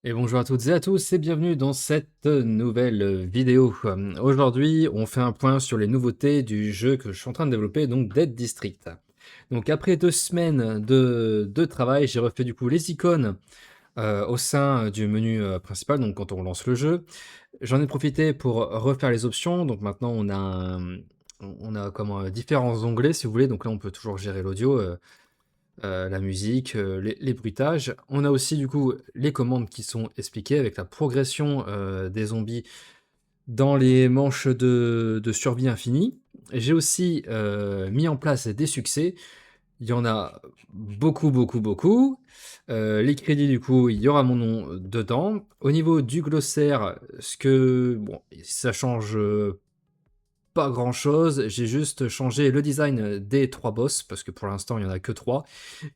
Et bonjour à toutes et à tous et bienvenue dans cette nouvelle vidéo. Aujourd'hui, on fait un point sur les nouveautés du jeu que je suis en train de développer, donc Dead District. Donc après 2 semaines de travail, j'ai refait du coup les icônes au sein du menu principal, donc quand on lance le jeu. J'en ai profité pour refaire les options, donc maintenant on a comment, différents onglets si vous voulez, donc là on peut toujours gérer l'audio, la musique, les bruitages. On a aussi du coup les commandes qui sont expliquées avec la progression, des zombies dans les manches de survie infinie. J'ai aussi, mis en place des succès. Il y en a beaucoup, beaucoup, beaucoup. Les crédits du coup, il y aura mon nom dedans. Au niveau du glossaire, ce que bon, ça change, pas grand-chose, j'ai juste changé le design des 3 boss, parce que pour l'instant il y en a que 3.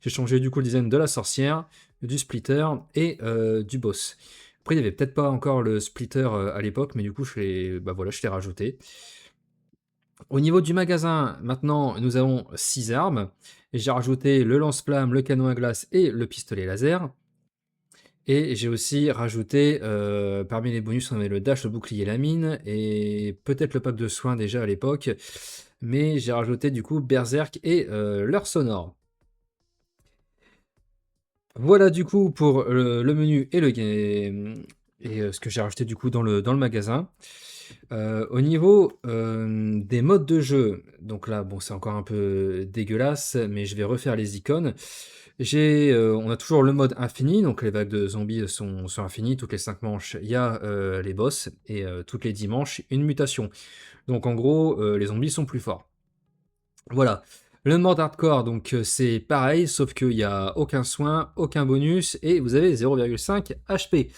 J'ai changé du coup le design de la sorcière, du splitter et du boss. Après il y avait peut-être pas encore le splitter, à l'époque, mais du coup voilà, je l'ai rajouté. Au niveau du magasin, maintenant nous avons 6 armes et j'ai rajouté le lance-flamme, le canon à glace et le pistolet laser. Et j'ai aussi rajouté, parmi les bonus, on avait le dash, le bouclier, la mine et peut-être le pack de soins déjà à l'époque, mais j'ai rajouté du coup berserk et leurre sonore. Voilà du coup pour le menu et le game et ce que j'ai rajouté du coup dans le magasin. Au niveau, des modes de jeu, donc là, bon, c'est encore un peu dégueulasse, mais je vais refaire les icônes. On a toujours le mode infini, donc les vagues de zombies sont infinies. Toutes les 5 manches, il y a, les boss et toutes les 10 manches, une mutation. Donc en gros, les zombies sont plus forts. Voilà. Le mode hardcore, donc c'est pareil, sauf qu'il y a aucun soin, aucun bonus et vous avez 0,5 HP.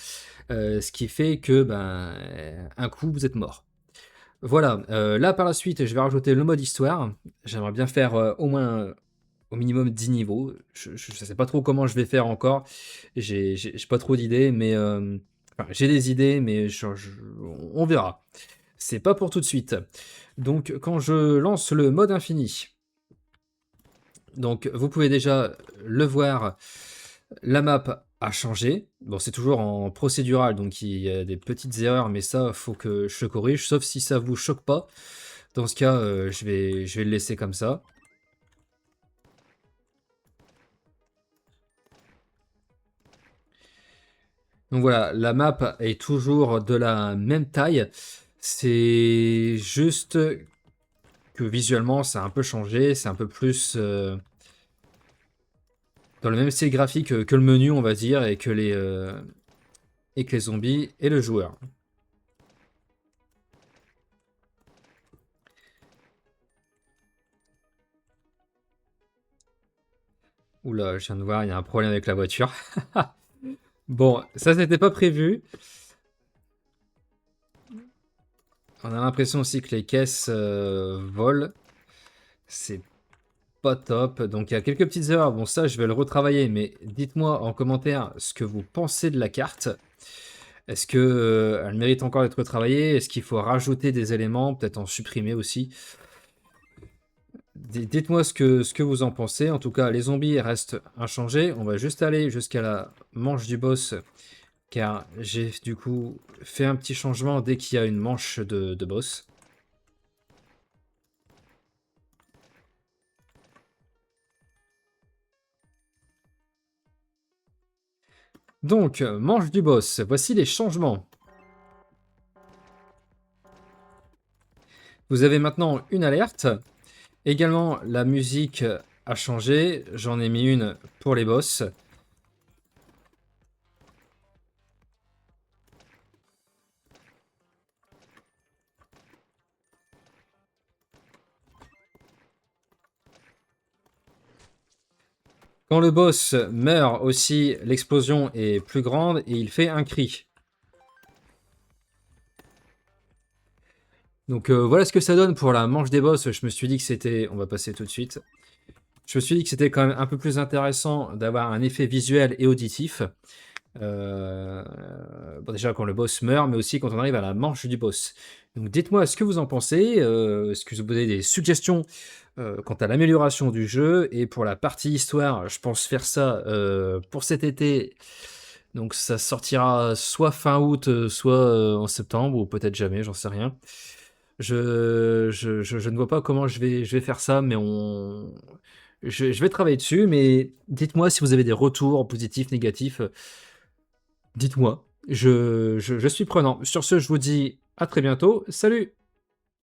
Ce qui fait que, ben, un coup, vous êtes mort. Voilà, là par la suite, je vais rajouter le mode histoire. J'aimerais bien faire, au moins, au minimum 10 niveaux. Je sais pas trop comment je vais faire encore. J'ai pas trop d'idées, mais, enfin, j'ai des idées, mais on verra. C'est pas pour tout de suite. Donc quand je lance le mode infini, donc vous pouvez déjà le voir, la map a changé. Bon, c'est toujours en procédural, donc il y a des petites erreurs, mais ça, faut que je le corrige, sauf si ça vous choque pas. Dans ce cas, je vais le laisser comme ça. Donc voilà, la map est toujours de la même taille. C'est juste que visuellement, ça a un peu changé. C'est un peu plus dans le même style graphique que le menu, on va dire, et que les zombies et le joueur. Oula, je viens de voir, il y a un problème avec la voiture. Bon, ça, c'était pas prévu. On a l'impression aussi que les caisses volent. C'est pas top. Donc il y a quelques petites erreurs. Bon, ça, je vais le retravailler, mais dites-moi en commentaire ce que vous pensez de la carte. Est-ce que elle mérite encore d'être retravaillée? Est-ce qu'il faut rajouter des éléments, peut-être en supprimer aussi? Dites-moi ce que vous en pensez. En tout cas, les zombies restent inchangés. On va juste aller jusqu'à la manche du boss, car j'ai du coup fait un petit changement dès qu'il y a une manche de boss. Donc, manche du boss, voici les changements. Vous avez maintenant une alerte. Également, la musique a changé. J'en ai mis une pour les boss. Quand le boss meurt aussi, l'explosion est plus grande et il fait un cri. Donc voilà ce que ça donne pour la manche des boss. Je me suis dit que c'était... On va passer tout de suite. Je me suis dit que c'était quand même un peu plus intéressant d'avoir un effet visuel et auditif. Heu, bon déjà quand le boss meurt, mais aussi quand on arrive à la manche du boss. Donc dites-moi ce que vous en pensez, est-ce que vous avez des suggestions, quant à l'amélioration du jeu? Et pour la partie histoire, je pense faire ça, pour cet été, Donc ça sortira soit fin août, soit, en septembre ou peut-être jamais, j'en sais rien. Je ne vois pas comment je vais faire ça, mais je vais travailler dessus, mais dites-moi si vous avez des retours positifs, négatifs, dites-moi. Je suis prenant. Sur ce, je vous dis à très bientôt. Salut!